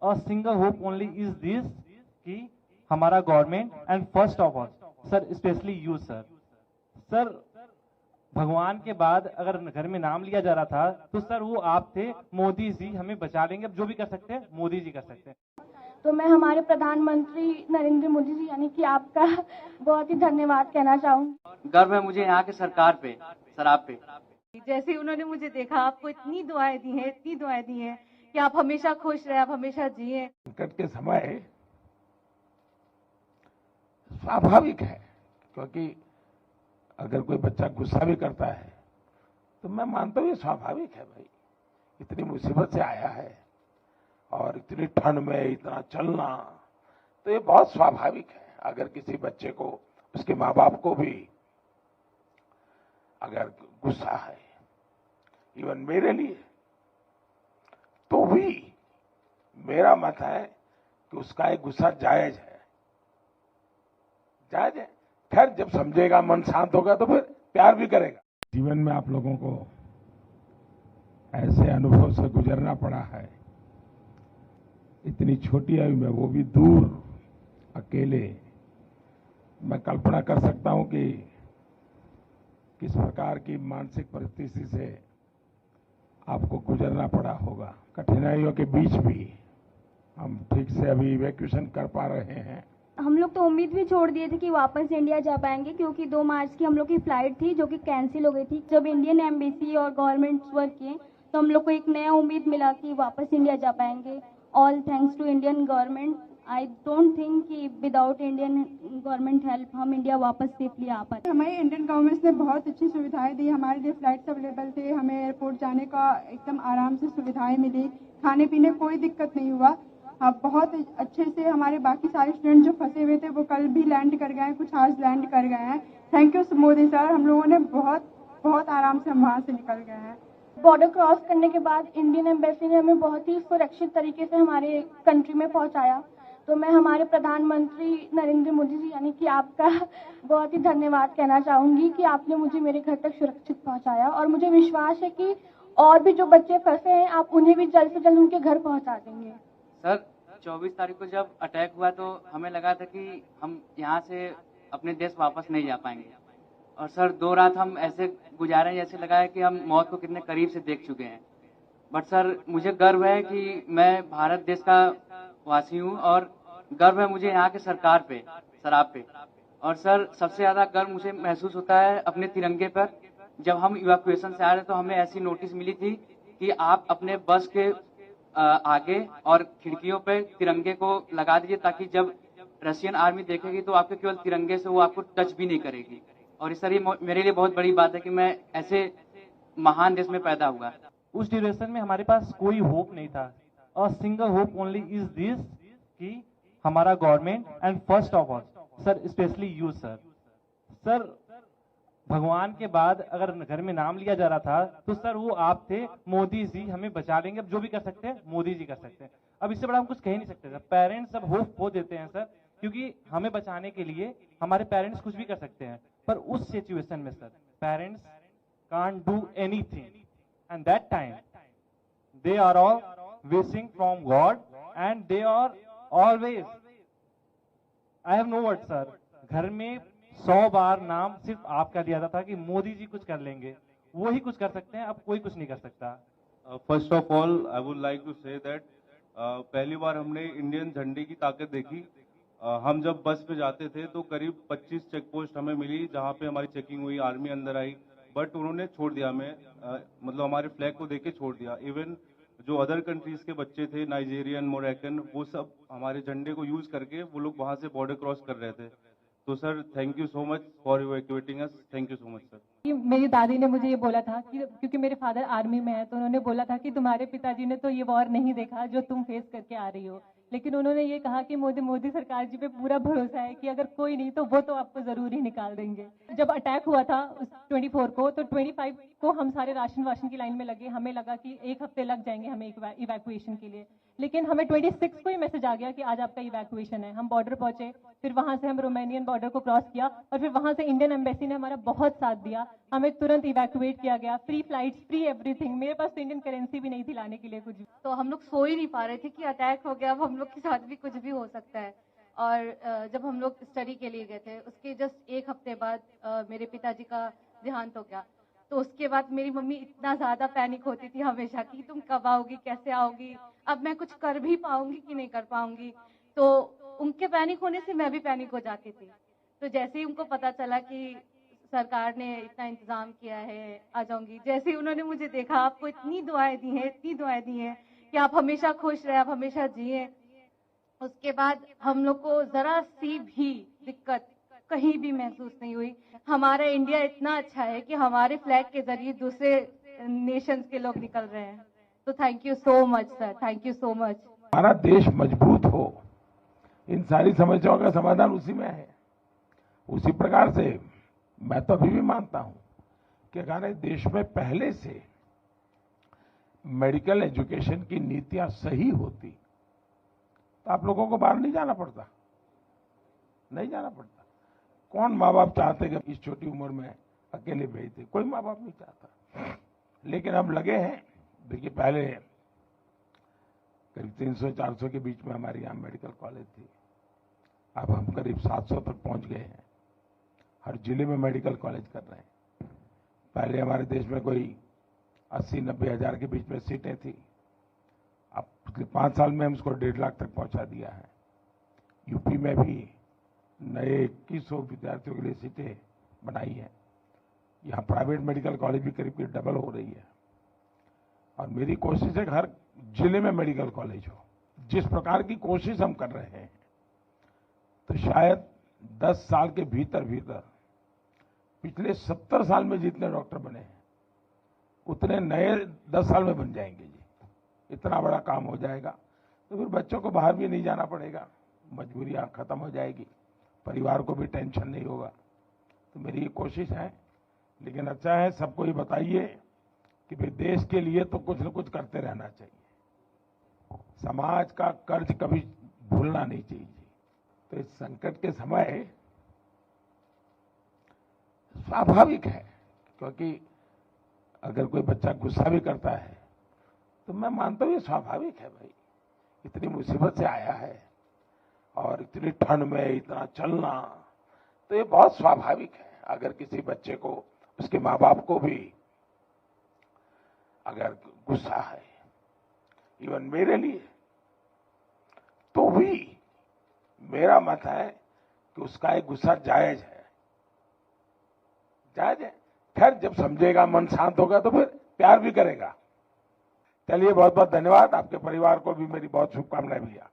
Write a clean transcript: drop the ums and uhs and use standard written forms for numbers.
A single hope only is this कि हमारा government and first of all sir specially you sir भगवान के बाद अगर घर में नाम लिया जा रहा था तो सर वो आप थे। मोदी जी हमें बचा लेंगे, अब जो भी कर सकते हैं मोदी जी कर सकते हैं। तो मैं हमारे प्रधानमंत्री नरेंद्र मोदी जी यानी कि आपका बहुत ही धन्यवाद कहना चाहूँगी। गर्व है मुझे यहाँ के सरकार पे, सर आप पे। जैसे उन्होंने मुझे देखा, आपको इतनी दुआएं दी हैं कि आप हमेशा खुश रहे, आप हमेशा जिए। संकट के समय स्वाभाविक है, क्योंकि अगर कोई बच्चा गुस्सा भी करता है तो मैं मानता हूँ ये स्वाभाविक है भाई। इतनी मुसीबत से आया है और इतनी ठंड में इतना चलना, तो ये बहुत स्वाभाविक है। अगर किसी बच्चे को, उसके माँ बाप को भी अगर गुस्सा है, इवन मेरे लिए, तो भी मेरा मत है कि उसका एक गुस्सा जायज है। जायज है, खैर जब समझेगा, मन शांत होगा तो फिर प्यार भी करेगा। जीवन में आप लोगों को ऐसे अनुभव से गुजरना पड़ा है, इतनी छोटी आयु में, वो भी दूर, अकेले। मैं कल्पना कर सकता हूं कि किस प्रकार की मानसिक परिस्थिति से आपको गुजरना पड़ा होगा। कठिनाइयों के बीच भी हम ठीक से अभी इवैक्यूएशन कर पा रहे हैं। हम लोग तो उम्मीद भी छोड़ दिए थे कि वापस इंडिया जा पाएंगे, क्योंकि 2 मार्च की हम लोग की फ्लाइट थी जो कि कैंसिल हो गई थी। जब इंडियन एम्बेसी और गवर्नमेंट वर्क किए तो हम लोग को एक नया उम्मीद मिला कि वापस इंडिया जा पाएंगे। All thanks to Indian government. I don't think कि विदाउट इंडियन गवर्नमेंट हेल्प हम इंडिया वापस सेफली आ पाए। हमारी इंडियन गवर्नमेंट ने बहुत अच्छी सुविधाएं दी, हमारे लिए फ्लाइट्स अवेलेबल थे, हमें एयरपोर्ट जाने का एकदम आराम से सुविधाएं मिली, खाने पीने कोई दिक्कत नहीं हुआ। बहुत अच्छे से हमारे बाकी सारे स्टूडेंट जो फंसे हुए थे वो कल भी लैंड कर गए हैं, कुछ आज लैंड कर गए हैं। थैंक यू मोदी सर, हम लोगों ने बहुत आराम से हम वहाँ से निकल गए हैं। बॉर्डर क्रॉस करने के बाद इंडियन एम्बेसी ने हमें बहुत ही सुरक्षित तरीके से हमारे कंट्री में पहुंचाया। तो मैं हमारे प्रधानमंत्री नरेंद्र मोदी जी यानी कि आपका बहुत ही धन्यवाद कहना चाहूँगी कि आपने मुझे मेरे घर तक सुरक्षित पहुँचाया। और मुझे विश्वास है कि और भी जो बच्चे फंसे हैं आप उन्हें भी जल्द से जल्द उनके घर पहुँचा देंगे। सर 24 तारीख को जब अटैक हुआ तो हमें लगा था कि हम यहाँ से अपने देश वापस नहीं जा पाएंगे। और सर 2 रात हम ऐसे गुजारे जैसे लगा है कि हम मौत को कितने करीब से देख चुके हैं। बट सर मुझे गर्व है कि मैं भारत देश का वासी हूँ और गर्व है मुझे यहाँ के सरकार पे, सर आप पे। और सर सबसे ज्यादा गर्व मुझे महसूस होता है अपने तिरंगे पर। जब हम इवैक्यूएशन से आ रहे तो हमें ऐसी नोटिस मिली थी कि आप अपने बस के आगे और खिड़कियों पे तिरंगे को लगा दीजिए, ताकि जब रशियन आर्मी देखेगी तो आपके केवल तिरंगे से वो आपको टच भी नहीं करेगी। और सर ये मेरे लिए बहुत बड़ी बात है कि मैं ऐसे महान देश में पैदा हुआ। उस ड्यूरेशन में हमारे पास कोई होप नहीं था। A single hope only is this कि हमारा government and first of all sir specially you sir भगवान के बाद अगर घर में नाम लिया जा रहा था तो सर वो आप थे। मोदी जी हमें बचा लेंगे, अब जो भी कर सकते हैं मोदी जी कर सकते हैं। अब इससे बड़ा हम कुछ कह ही नहीं सकते सर। पेरेंट्स सब होप खो देते हैं सर, क्योंकि हमें बचाने के लिए हमारे पेरेंट्स कुछ भी कर सकते हैं, पर उस सिचुएशन में sir parents can't do anything and that time they are all wishing from God and they are always, I have no word sir. घर में 100 बार नाम सिर्फ आपका लिया जाता था कि मोदी जी कुछ कर लेंगे, वो ही कुछ कर सकते हैं, अब कोई कुछ नहीं कर सकता। First of all I would like to say that पहली बार हमने इंडियन झंडे की ताकत देखी। हम जब बस पे जाते थे तो करीब 25 चेक पोस्ट हमें मिली जहाँ पे हमारी चेकिंग हुई, आर्मी अंदर आई, बट उन्होंने छोड़ दिया हमें, मतलब हमारे फ्लैग को देख के छोड़ दिया। इवन जो अदर कंट्रीज के बच्चे थे, नाइजीरियन, मोरक्कन, वो सब हमारे झंडे को यूज करके वो लोग वहां से बॉर्डर क्रॉस कर रहे थे। तो sir thank you so much for evacuating us, thank you so much sir. मेरी दादी ने मुझे ये बोला था कि क्योंकि मेरे फादर आर्मी में है तो उन्होंने बोला था कि तुम्हारे पिताजी ने तो ये वॉर नहीं देखा जो तुम फेस करके आ रही हो, लेकिन उन्होंने ये कहा कि मोदी सरकार जी पे पूरा भरोसा है कि अगर कोई नहीं तो वो तो आपको जरूर ही निकाल देंगे। जब अटैक हुआ था उस 24 को तो 25 को हम सारे राशन की लाइन में लगे। हमें लगा कि 1 हफ्ते लग जाएंगे हमें इवैक्यूएशन के लिए, लेकिन हमें 26 को ही मैसेज आ गया कि आज आपका इवैक्यूएशन है। हम बॉर्डर पहुंचे, फिर वहां से हम रोमानियन बॉर्डर को क्रॉस किया और फिर वहां से इंडियन एम्बेसी ने हमारा बहुत साथ दिया। हमें तुरंत इवैक्यूएट किया गया, फ्री फ्लाइट्स, फ्री एवरीथिंग। मेरे पास तो इंडियन करेंसी भी नहीं थी लाने के लिए कुछ भी। तो हम लोग सो ही नहीं पा रहे थे कि अटैक हो गया, अब हम लोग के साथ भी कुछ भी हो सकता है। और जब हम लोग स्टडी के लिए गए थे, उसके जस्ट एक हफ्ते बाद मेरे पिताजी का देहांत हो गया। तो उसके बाद मेरी मम्मी इतना ज्यादा पैनिक होती थी हमेशा कि तुम कब आओगी, कैसे आओगी, अब मैं कुछ कर भी पाऊंगी कि नहीं कर पाऊंगी। तो उनके पैनिक होने से मैं भी पैनिक हो जाती थी। तो जैसे ही उनको पता चला कि सरकार ने इतना इंतजाम किया है, आ जाऊंगी, जैसे ही उन्होंने मुझे देखा, आपको इतनी दुआएं दी हैं, इतनी दुआएं दी हैं कि आप हमेशा खुश रहे, आप हमेशा जिए। उसके बाद हम लोग को जरा सी भी दिक्कत कहीं भी महसूस नहीं हुई। हमारा इंडिया इतना अच्छा है कि हमारे फ्लैग के जरिए दूसरे नेशंस के लोग निकल रहे हैं। तो thank you so much sir, thank you so much. हमारा देश मजबूत हो, इन सारी समस्याओं का समाधान उसी में है। उसी प्रकार से मैं तो अभी भी मानता हूं कि अगर देश में पहले से मेडिकल एजुकेशन की नीतियां सही होती तो आप लोगों को बाहर नहीं जाना पड़ता, नहीं जाना पड़ता। कौन माँ बाप चाहते कि इस छोटी उम्र में अकेले भेज दे? कोई माँ बाप नहीं चाहता। लेकिन अब लगे हैं। देखिए, पहले करीब 300-400 के बीच में हमारे यहाँ मेडिकल कॉलेज थी, अब हम करीब 700 तक पहुंच गए हैं। हर जिले में मेडिकल कॉलेज कर रहे हैं। पहले हमारे देश में कोई 80-90 हजार के बीच में सीटें थी, अब पिछले 5 साल में हम उसको 1.5 लाख तक पहुंचा दिया है। यूपी में भी नए 2100 विद्यार्थियों के लिए सीटें बनाई हैं। यहाँ प्राइवेट मेडिकल कॉलेज भी करीब करीब डबल हो रही है। और मेरी कोशिश है कि हर जिले में मेडिकल कॉलेज हो। जिस प्रकार की कोशिश हम कर रहे हैं, तो शायद 10 साल के भीतर भीतर पिछले 70 साल में जितने डॉक्टर बने हैं उतने नए 10 साल में बन जाएंगे जी। इतना बड़ा काम हो जाएगा। तो फिर बच्चों को बाहर भी नहीं जाना पड़ेगा, मजबूरियां खत्म हो जाएगी, परिवार को भी टेंशन नहीं होगा। तो मेरी ये कोशिश है। लेकिन अच्छा है, सबको ये बताइए कि भाई देश के लिए तो कुछ न कुछ करते रहना चाहिए। समाज का कर्ज कभी भूलना नहीं चाहिए। तो इस संकट के समय स्वाभाविक है, क्योंकि अगर कोई बच्चा गुस्सा भी करता है तो मैं मानता हूं ये स्वाभाविक है भाई। इतनी मुसीबत से आया है और इतनी ठंड में इतना चलना, तो ये बहुत स्वाभाविक है। अगर किसी बच्चे को, उसके माँ बाप को भी अगर गुस्सा है, इवन मेरे लिए, तो भी मेरा मत है कि उसका एक गुस्सा जायज है, जायज है। खैर, जब समझेगा, मन शांत होगा तो फिर प्यार भी करेगा। चलिए, बहुत बहुत धन्यवाद। आपके परिवार को भी मेरी बहुत शुभकामनाएं भैया।